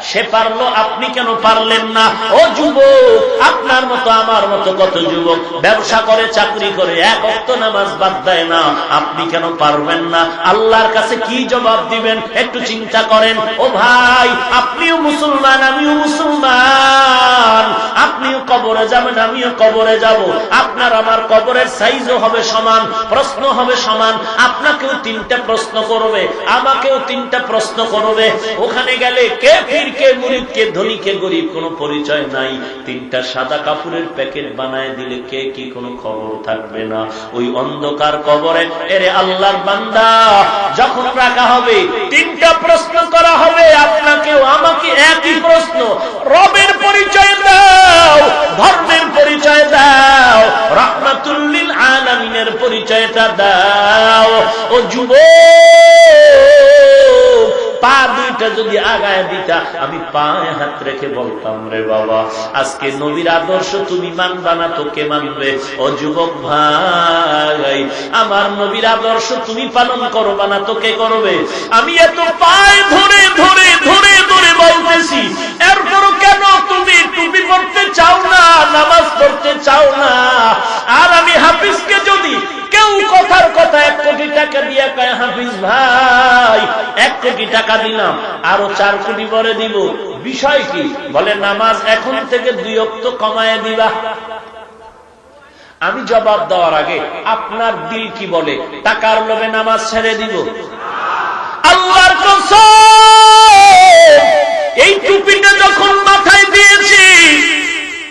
সে পারলো, আপনি কেন পারলেন না? ও যুবক, আপনার মতো আমার মতো কত যুবক ব্যবসা করে, চাকরি করে, এক ওয়াক্ত নামাজ বাদ দেয় না, আপনি কেন পারবেন না? আল্লাহর কাছে কি জবাব দিবেন একটু চিন্তা করেন। ও ভাই, আপনিও মুসলমান, আমিও মুসলমান, আপনিও কবরে যাবেন, আমিও কবরে যাব, আপনার আমার কবরের সাইজও হবে সমান, প্রশ্ন হবে সমান, আপনাকেও 3টা প্রশ্ন করবে, আমাকেও 3টা প্রশ্ন করবে। ওখানে গেলে কে ফির, কে মুরিদ, কে ধনী, কে গরিব কোনো পরিচয় নাই। 3টা সাদা কাপড়ের প্যাকেট বানায় দিলে কে কি কোনো খবর থাকবে না। ওই অন্ধকার কবরে এরে আল্লাহর বান্দা যখন রাখা হবে, 3টা প্রশ্ন করা হবে, আপনাকেও আমাকে একই প্রশ্ন। রবের পরিচয় দাও, ধর্মের পরিচয় দাও, রাহমাতুল লিল আলামিনের পরিচয়টা দাও। ও যুবক, পা দুইটা যদি আগায় দিতা, আমি পায়ে হাত রেখে বলতাম, রে বাবা, আজকে নবীর আদর্শ তুমি মানবা না তো কে মানবে? ও যুবক ভাই, আমার নবীর আদর্শ তুমি পালন করবা না তো কে করবে? আমি এত পায়ে ধরে ধরে ধরে ধরে বলতেছি, এরপরও কেন তুমি টুপি পড়তে চাও না, নামাজ পড়তে চাও না? আর আমি হাফিজকে যদি কেউ কথার কথা 1 কোটি টাকা দিয়ে কয়, হাফিজ ভাই 1 কোটি টাকা দিলাম, আরো 4 কোটি পরে দিব, বিষয় কি? বলে নামাজ এখন থেকে 2 ওয়াক্ত কমায় দিবা। আমি জবাব দেওয়ার আগে আপনার দিল কি বলে? টাকার লোভে নামাজ ছেড়ে দিব? আল্লাহর কসম, এই টুপিটা যখন মাথায় দিয়েছি,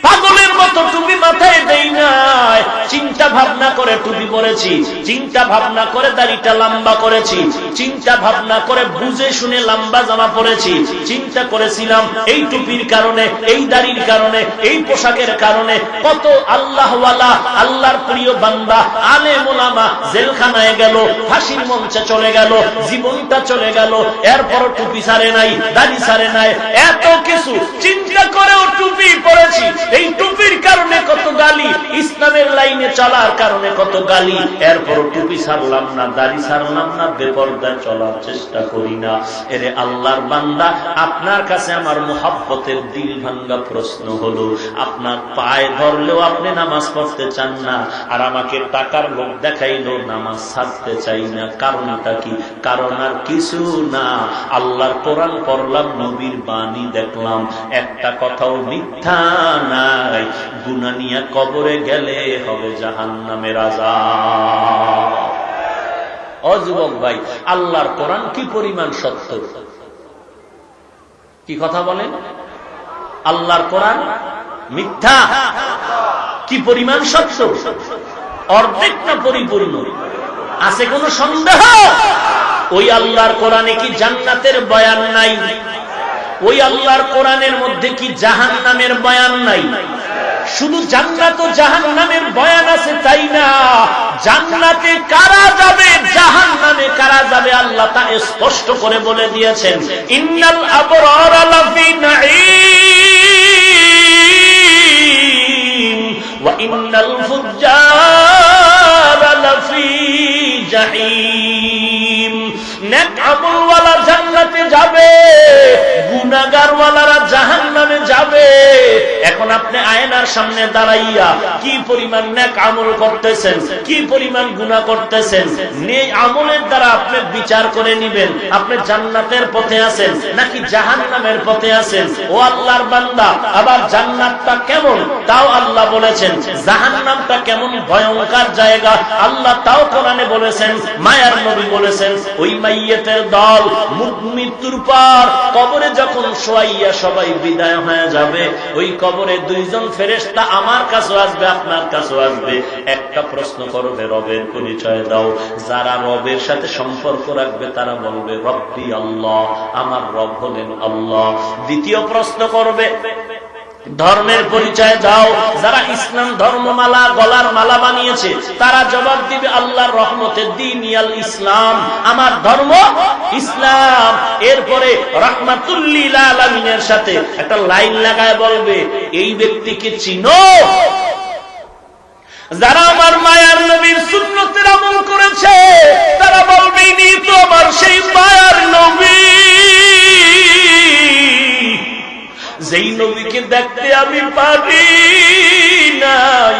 পাগলের মতো টুপি মাথায় দেই নাই, চিন্তা ভাবনা করে টুপি পরেছি, চিন্তা ভাবনা করে দাড়িটা লম্বা করেছি, চিন্তা ভাবনা করে বুঝে শুনে লম্বা জামা পরেছি, চিন্তা করেছিলাম এই টুপির কারণে, এই দাড়ির কারণে, এই পোশাকের কারণে কত আল্লাহওয়ালা, আল্লাহর প্রিয় বান্দা, আলেম ওলামা জেলখানায় গেল, ফাঁসির মঞ্চে চলে গেল, জীবনটা চলে গেল, এরপরও টুপি ছাড়ে নাই, দাড়ি ছাড়ে নাই, এত কিছু চিন্তা করেও টুপি পরেছি। এই টুপির কারণে কত গালি, ইসলামের লাইনে চলার কারণে কত গালি, এরপরও টুপি ছাড়লাম না, দাড়ি ছাড়লাম না, বেপরদা চলার চেষ্টা করি না। এরে আল্লাহর বান্দা, আপনার কাছে আমার মুহাব্বতের দিল ভাঙ্গা প্রশ্ন হলো, আপনার পায়ে ধরলেও আপনি নামাজ পড়তে চান না, আর আমাকে টাকার লোক দেখাইলেও নামাজ ছাড়তে চাই না। কারণটা কি? কারণ আর কিছু না, আল্লাহর কোরআন পড়লাম, নবীর বাণী দেখলাম, একটা কথাও মিথ্যা নাই। গুনাহ নিয়ে কবরে গেলে হবে জাহান্নামের আযাব। ও যুবক ভাই, আল্লাহর কোরআন কি পরিমাণ সত্য? কি কথা বলেন? আল্লাহর কোরআন মিথ্যা কি পরিমাণ সত্য? অর্ধেক না পরিপূর্ণ? আছে কোনো সন্দেহ? ওই আল্লাহর কোরআনে কি জান্নাতের বয়ান নাই? ওই আল্লাহর কোরআনের মধ্যে কি জাহান্নামের বয়ান নাই? শুধু জান্নাত ও জাহান্নামের বয়ান আছে তাই না, জান্নাতে কারা যাবে, জাহান্নামে কারা যাবে আল্লাহ তা স্পষ্ট করে বলে দিয়েছেন। ইন্নাল আবরারা লাফি নাঈম ওয়া ইন্নাল ফুজ্জারা লাফি জাহিম। নেক আমলওয়ালা জান্নাতে যাবে, গুনাহগারওয়ালারা জাহান্নামে যাবে। এখন আপনি আয়নার সামনে দাঁড়াইয়া কি পরিমাণ নেক আমল করতেছেন, কি পরিমাণ গুনাহ করতেছেন, নেই আমলের দ্বারা আপনি বিচার করে নেবেন আপনি জান্নাতের পথে আছেন নাকি জাহান্নামের পথে আছেন। ও আল্লাহর বান্দা, আবার জান্নাতটা কেমন তাও আল্লাহ বলেছেন, জাহান্নামটা কেমন ভয়ঙ্কর জায়গা আল্লাহ তাও কোরআনে বলেছেন, মায়ার নবী বলেছেন। ওই মাইয়েতের দল মৃত্যুর পর কবরে যখন শোয়াইয়া সবাই বিদায় হয়ে যাবে, ওই কবরে দুইজন ফেরেশতা আমার কাছে আসবে, আপনার কাছে আসবে। একটা প্রশ্ন করবে, রবের পরিচয় দাও। যারা রবের সাথে সম্পর্ক রাখবে তারা বলবে রব্বি আল্লাহ, আমার রব হলেন আল্লাহ। দ্বিতীয় প্রশ্ন করবে, ধর্মের পরিচয় দাও। যারা ইসলাম ধর্মমালা গলার মালা বানিয়েছে তারা জবাব দিবে আল্লাহর রহমতের দিন ইয়াল ইসলাম, আমার ধর্ম ইসলাম। এরপরে রাহমাতুল লিল আলামিনের সাথে একটা লাইন লাগায় বলবে, এই ব্যক্তিকে চিনো? যারা আমার মায়ার নবীর সুন্নতের আমল করেছে তারা বলবে ইনি তো আমার সেই মায়ার নবী, যেই নবীকে দেখতে আমি পারি নাই,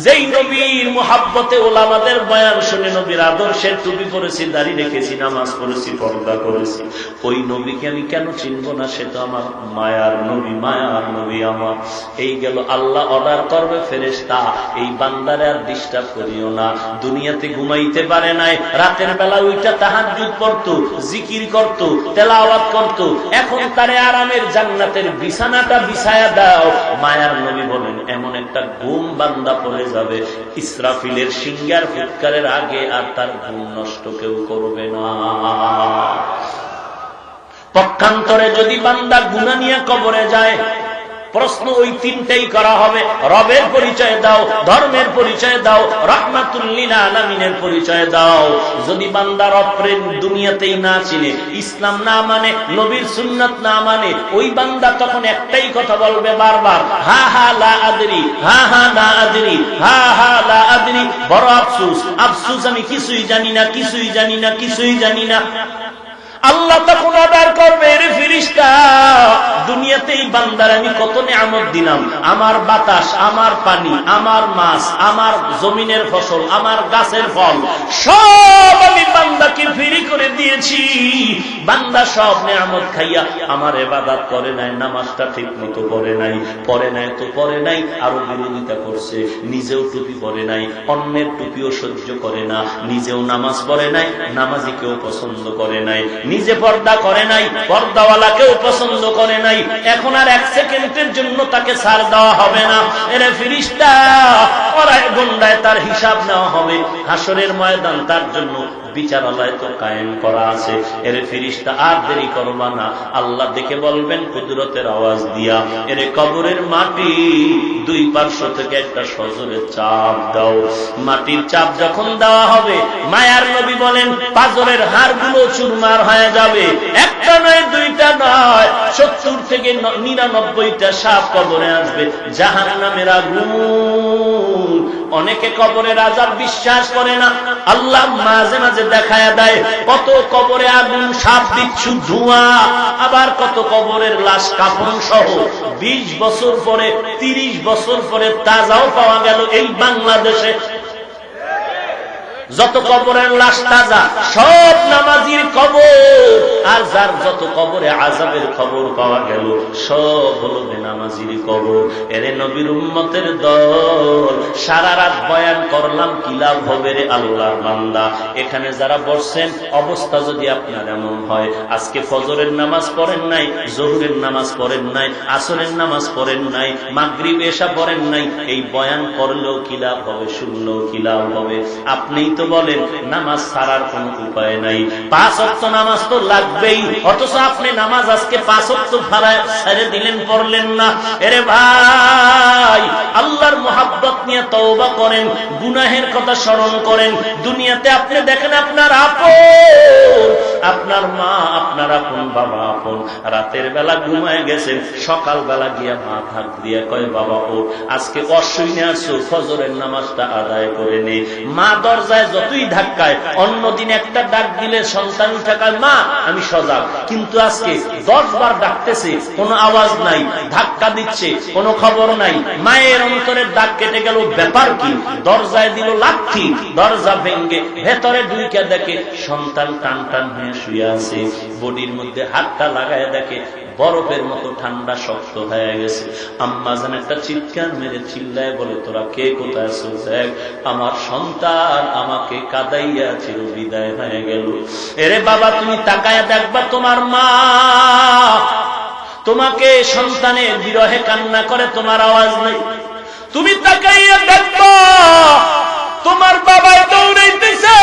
যেই নবীর মুহাব্বতে ওলামাদের বয়ান শুনে নবীর আদর্শের টুপি পরেছি, দাড়ি রেখেছি, নামাজ পড়েছি, পর্দা করেছি, ওই নবীকে আমি কেন চিনব না? সে তো আমার মায়ার নবী, মায়ার নবী আমার। এই গেল আল্লাহ অর্ডার করবে, ফেরেশতা এই বান্দারে আর ডিস্টার্ব করিও না। দুনিয়াতে ঘুমাইতে পারে নাই, রাতের বেলা ওইটা তাহাজ্জুদ পড়তো, জিকির করতো, তেলাওয়াত করতো, এখন তারে আরামের জান্নাতের বিছানাটা বিছায়া দাও। মায়ার নবী বলেন, এমন একটা ঘুম বান্দা পড়ে যাবে, ইসরাফিলের সিংহার ফুৎকারের আগে আর তার ঘুম নষ্ট কেউ করবে না। পক্ষান্তরে যদি বান্দা গুনাহ নিয়ে কবরে যায়, প্রশ্ন ওই তিনটাই করা হবে, রবের পরিচয় দাও, ধর্মের পরিচয় দাও, রাহমাতুল লিল আলামিনের পরিচয় দাও। যদি বান্দা রবের দুনিয়াতেই না চিনে, ইসলাম না মানে, নবীর সুন্নাত না মানে, ওই বান্দা তখন একটাই কথা বলবে বারবার, হা হা লা আদরি, হা হা লা আদরি, হা হা লা আদরি। বড় আফসোস, আফসোস, আমি কিছুই জানি না, কিছুই জানি না, কিছুই জানি না। আল্লাহ তখন অর্ডার করবে, রে ফেরেশতা, দুনিয়াতে এই বান্দার আমি কত নিয়ামত দিলাম, আমার বাতাস, আমার পানি, আমার মাছ, আমার জমিনের ফসল, আমার গাছের ফল, সব আমি বান্দাকে ফ্রি করে দিয়েছি। বান্দা সব নিয়ামত খাইয়া আমার ইবাদত করে নাই, নামাজটা ঠিক মতো পড়ে নাই, পড়ে নাই তো পড়ে নাই, আরো বিরোধিতা করছে, নিজেও টুপি পরে নাই, অন্যের টুপিও সহ্য করে না, নিজেও নামাজ পড়ে নাই, নামাজিকেও পছন্দ করে নাই, নিজে পর্দা করে নাই, পর্দাওয়ালাকেও পছন্দ করে নাই। এখন আর এক সেকেন্ডের জন্য তাকে ছাড় দেওয়া হবে না। এরে ফেরেশতা, ওরাই গন্ডায় তার হিসাব নেওয়া হবে, হাসরের ময়দান তার জন্য বিচারালয় তো কায়েম করা আছে। এরে ফেরেশতা, আর দেরি করবা না। আল্লাহ দেখে বলবেন কুদরতের আওয়াজ দিয়া, এরে কবরের মাটি দুই পার্শ্ব থেকে একটা সজোরের চাপ দাও। মাটির চাপ যখন দেওয়া হবে, মায়ার নবী বলেন পাজরের হাড়গুলো চুরমার হয়ে যাবে। একটা নয়, দুইটা নয়, 70 থেকে 99টা সাপ কবরে আসবে। জাহান্নামের আগুন। অনেকে কবরের আযাব বিশ্বাস করে না, আল্লাহ মাঝে মাঝে দেখায়া দেয় কত কবরে আগুন, সাপ বিচ্ছু, ধোঁয়া, আবার কত কবরের লাশ কাফন সহ 20 বছর পরে, 30 বছর পরে তাজাও পাওয়া গেল এই বাংলাদেশে। যত কবরের লাশ তাজা, সব নামাজির কবর। আর যার যত কবরে আযাবের খবর পাওয়া গেল সব হলো বেনামাজির কবর। এরে নবীর উম্মতের দল, সারা রাত বয়ান করলাম, কি লাভ হবে রে আল্লাহর বান্দা? এখানে যারা বসছেন অবস্থা যদি আপনার এমন হয়, আজকে ফজরের নামাজ পড়েন নাই, জোহরের নামাজ পড়েন নাই, আসরের নামাজ পড়েন নাই, মাগরিব এশা পড়েন নাই, এই বয়ান করলেও কি লাভ হবে, শুনলেও কি লাভ হবে? আপনিই তো বলেন নামাজ ছাড়ার কোন উপায় নাই, 5 ওয়াক্ত নামাজ তো লাগবেই, অথচ আপনি নামাজ আজকে 5 ওয়াক্ত ছেড়ে দিলেন, পড়লেন না। এরে ভাই, আল্লাহর মোহাব্বত নিয়ে তওবা করেন, গুনাহের কথা স্মরণ করেন। দুনিয়াতে আপনি দেখেন আপনার আপন, আপনার মা, আপনার আপন বাবা আপন, রাতের বেলা ঘুমায় গেছেন, সকাল বেলা গিয়া মা হাত দিয়ে কয় বাবা ও আজকে অশ্বিনে আসছো, ফজরের নামাজটা আদায় করে নে। মা দরজায় যতই ধাক্কায়, অন্যদিন একটা ডাক দিলে সন্তান ঠাকায় মা আমি সজাগ, কিন্তু আজকে 10 বার ডাকতেছে, কোনো আওয়াজ নাই, ধাক্কা দিচ্ছে, কোনো খবর নাই। মায়ের অন্তরের দাগ কেটে গেল, ব্যাপার কি? দরজায় দিল লাথি, দরজা ভেঙ্গে ভেতরে ঢুকে দেখে সন্তান টান টান হয়ে শুয়ে আছে, বডির মধ্যে হাতটা লাগায় দেখে বরফের মতো ঠান্ডা শক্ত হয়ে গেছে। আম্মা জান একটা চিৎকার মেরে চিল্লায় বলে তোরা কে কোথায় আছো? দেখ আমার সন্তান আমাকে কাঁদাইয়া চির বিদায় হয়ে গেল। এরে বাবা, তুমি তাকায়া দেখবা তোমার মা তোমাকে সন্তানের বিরহে কান্না করে, তোমার আওয়াজ নাই। তুমি তাকাইয়া দেখবা তোমার বাবা দৌড়াইতেছে,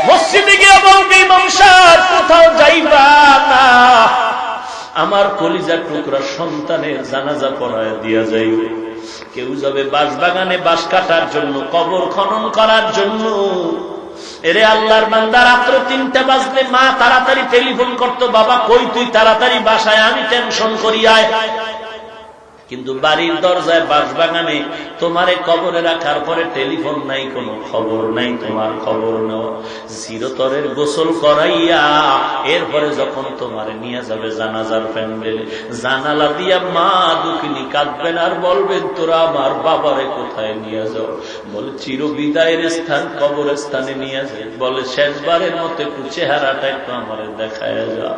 মসজিদে গিয়ে বলবে ইমাম সাহেব কোথাও যাইবা না, আমার কলিজার টুকরা সন্তানের জানাজা পড়ায় দিয়া যাইবে। কেউ যাবে বাঁশবাগানে বাঁশ কাটার জন্য, কবর খনন করার জন্য। এরে আল্লাহর বান্দা, রাত্র 3টা বাজলে মা তাড়াতাড়ি টেলিফোন করতো, বাবা কই তুই, তাড়াতাড়ি বাসায়, আমি টেনশন করি আয়। কিন্তু বাড়ির দরজায় বাঁশবাগানে তোমারে কবরে রাখার পরে টেলিফোন নাই, কোনো খবর নাই, তোমার খবর নেওয়া। চিরতরের গোসল করাইয়া এরপরে যখন তোমারে নিয়ে যাবে জানাজার প্যান্ডেলে, জানালা দিয়া মা দুঃখিনী কাঁদবেন আর বলবেন তোরা আমার বাবারে কোথায় নিয়ে যাও? বলে চির বিদায়ের স্থান কবরস্থানে নিয়ে যায়। বলে শেষবারের মতো একটু চেহারাটা একটু আমারে দেখায় যা।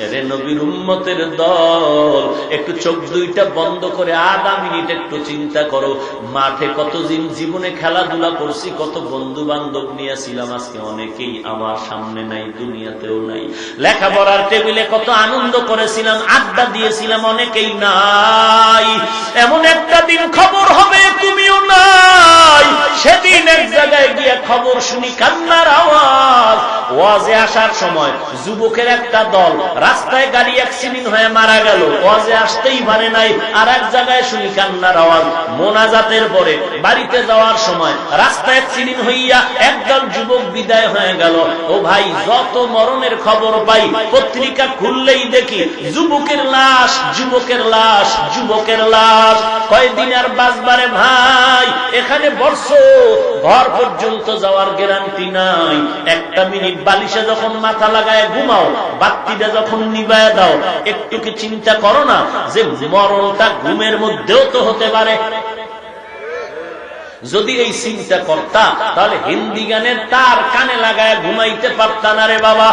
এরে নবীর উম্মতের দল, একটু চোখ দুইটা বন্ধ করে আধা মিনিট একটু চিন্তা করো, মাঠে কতদিন জীবনে খেলাধুলা করছি, কত বন্ধু বান্ধব নিয়েছিলাম, আজকে অনেকেই আমার সামনে নাই, দুনিয়াতেও নাই। লেখাপড়ার টেবিলে কত আনন্দ করেছিলাম, আড্ডা দিয়েছিলাম, অনেকেই নাই। এমন একটা দিন খবর হবে তুমিও নাই, সেদিন এক জায়গায় গিয়ে খবর শুনি কান্নার আওয়াজ। ওয়াজে আসার সময় যুবকের একটা দল রাস্তায় গাড়ি অ্যাক্সিডেন্ট হয়ে মারা গেল, ওয়াজে আসতেই পারে নাই, আর এক জায়গায় শুনি কান্নার আওয়াজ। মোনাজাতের পরে বাড়িতে যাওয়ার সময় রাস্তায় অ্যাক্সিডেন্ট হইয়া একদল যুবক বিদায় হয়ে গেল। ও ভাই, যত মরণের খবর পাই পত্রিকা খুললেই দেখি যুবকের লাশ, যুবকের লাশ, যুবকের লাশ। কয়দিন আর বাঁচবারে ভাই, এখানে বর্ষো ঘর পর্যন্ত যাওয়ার গ্যারান্টি নাই। একটা মিনিট বালিশে যখন মাথা লাগায় ঘুমাও, বাতিটা যখন নিবায় দাও, একটু কি চিন্তা করো না যে মরণটা ঘুমের মধ্যেও তো হতে পারে? যদি এই চিন্তা করতা তাহলে হিন্দি গানের তার কানে লাগায় ঘুমাইতে পারতা না রে বাবা।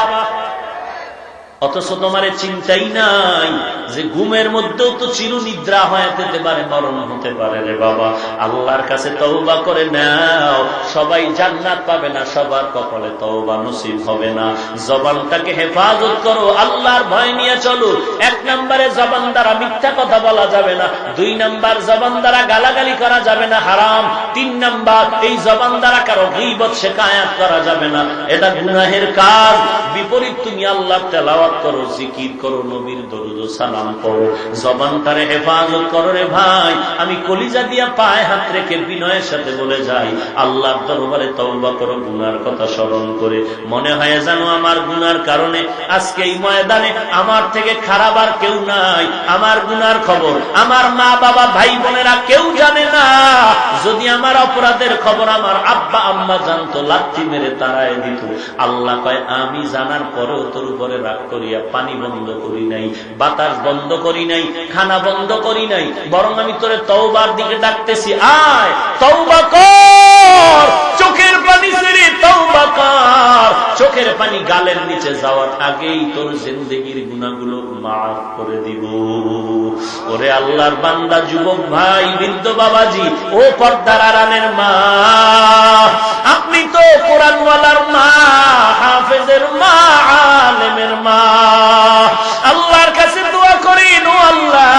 অথচ তোমার চিন্তাই নাই যে ঘুমের মধ্যেও তো চিরনিদ্রা হয়ে যেতে পারে, মরণ হতে পারে রে বাবা। আল্লাহর কাছে তওবা করে নাও, সবাই জান্নাত পাবে না, সবার কপালে তওবা নসিব হবে না। জবানটাকে হেফাজত করো, আল্লাহর ভয় নিয়ে চলো। 1 নম্বরে জবান দ্বারা মিথ্যা কথা বলা যাবে না, 2 নম্বর জবান দ্বারা গালাগালি করা যাবে না, হারাম। 3 নম্বর এই জবান দ্বারা কারো গীবত শিকায়াত করা যাবে না, এটা গুনাহের কাজ। বিপরীত তুমি আল্লাহর তেলাওয়াত করো, জিকির করো, নবীর দরুদ ও সালাম করো, জবানটারে হেফাজত করো রে ভাই। আমি কলিজা দিয়া পায়ে হাত রেখে বিনয়ের সাথে বলে যাই, আল্লাহর দরবারে তওবা করো, গুনার কথা স্মরণ করে। মনে হয় জানো আমার গুনার কারণে আজকে এই ময়দানে আমার থেকে খারাপ আর কেউ নাই। আমার গুনার খবর আমার মা বাবা ভাই বোনেরা কেউ জানে না। যদি আমার অপরাধের খবর আমার আব্বা আম্মা জানতো, লাথি মেরে তাড়ায় দিত। আল্লাহ কয় আমি জানার পরেও তোর উপরে রাগ করিয়া পানি বন্ধ করি নাই, বাতাস বন্ধ করি নাই, খানা বন্ধ করি নাই, বরং আমি তোরে তওবার দিকে ডাকতেছি, আয় তওবা কর, চোখের পানি ছেড়ে তওবা কর, চোখের পানি গালের নিচে যাওয়ার আগেই তোর জিন্দেগির গুনাহগুলো মাফ করে দিব। ওরে আল্লাহর বান্দা, যুবক ভাই, বৃদ্ধ বাবাজি, ও পর্দার আড়ালের মা, আপনি তো কোরআনওয়ালার মা, হাফেজের মা, আলেমের মা। আল্লাহর কাছে দোয়া করেন, ও আল্লাহ,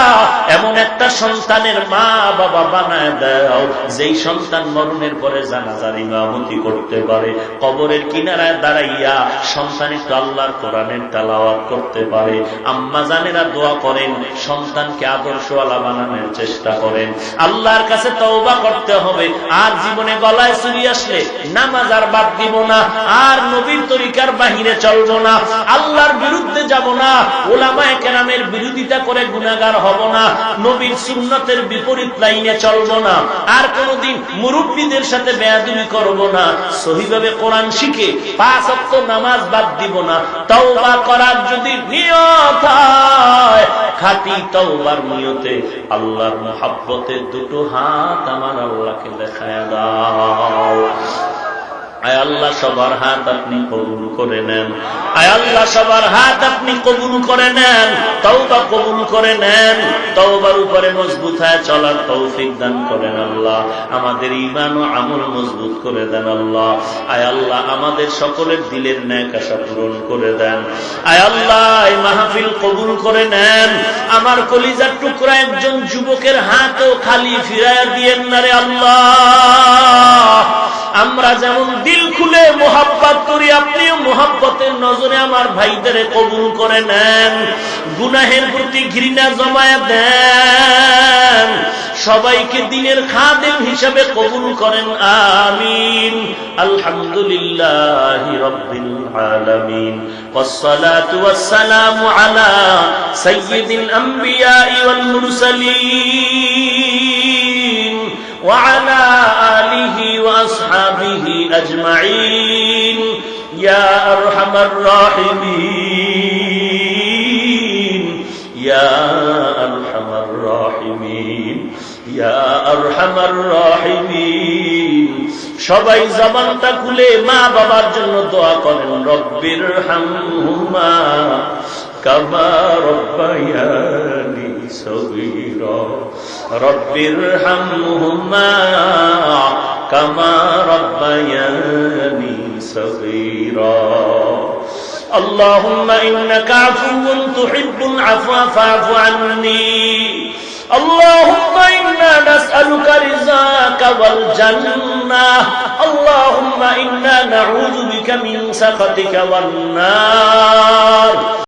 এমন একটা সন্তানের মা বাবা বানায় দাও যেই সন্তান মরণের পরে জানাজার ইমামতি করতে পারে, কবরের কিনারায় দাঁড়াইয়া সন্তান একটু আল্লাহর কোরআনের তেলাওয়াত করতে পারে। আম্মা জানেরা দোয়া করেন, সন্তানকে আদর্শওয়ালা বানানোর চেষ্টা করেন। আল্লাহর কাছে তওবা করতে হবে। আর জীবনে গলায় চুরি আসলে নামাজ আর বাদ দিব না, আর নবীর তরিকার বাহিরে চলবো না, আল্লাহর বিরুদ্ধে যাব না, ওলামায়ে কেরামের বিরোধিতা করে গুনাহগার হব না, নবীর সুন্নতের বিপরীত লাইনে চলবো না, আর কোনদিন মুরব্বীদের সাথে বেয়াদবি করব না, সহিভাবে কোরআন শিখে 5 ওয়াক্ত নামাজ বাদ দিব না। তওবা করার যদি নিয়ত হয়, খাঁটি তওবার নিয়তে আল্লাহর মুহাব্বতে দুটো হাত আমার আল্লাহকে দেখায় দাও। আয় আল্লাহ, সবার হাত আপনি কবুল করে নেন। আয় আল্লাহ, সবার হাত আপনি কবুল করে নেন, তওবা কবুল করে নেন, তওবার উপরে মজবুত হয়ে চলার তৌফিক দান করেন আল্লাহ। আমাদের ঈমান ও আমল মজবুত করে দেন আল্লাহ। আয় আল্লাহ, আমাদের সকলের দিলের নেক আশা পূরণ করে দেন। আয় আল্লাহ, এই মাহফিল কবুল করে নেন। আমার কলিজার টুকরা একজন যুবকের হাতও খালি ফিরাইয়া দিয়েন না রে আল্লাহ। আমরা যেমন দিল খুলে মোহাব্বত করি, আপনিও মোহাব্বতের নজরে আমার ভাইদের কবুল করে নেন। গুনাহের প্রতি ঘৃণা জমায়া দেন, সবাইকে দিনের খাদেম হিসেবে কবুল করেন। আমিন। আলহামদুলিল্লাহি রাব্বিল আলামিন, ওয়াসসালাতু ওয়াসসালামু আলা সাইয়্যিদিল আম্বিয়া ওয়াল মুরসালিন ওয়া আলা আলিহি ওয়া আসহাবিহি আজমাইন, ইয়া আরহামার রাহিমিন, ইয়া আরহামার রাহিমিন, ইয়া আরহামার রাহিমিন। সবাই জবানটা খুলে মা বাবার জন্য দোয়া করেন। রব্বির হামহুমা কামা রব্বায়ানি সগীরা, রব্বির হামহুমা কামা রব্বায়ানি সগীরা। اللهم إنك عفو تحب العفو فاعف عني. اللهم إنا نسألك رضاك والجنة. اللهم إنا نعوذ بك من سخطك والنار.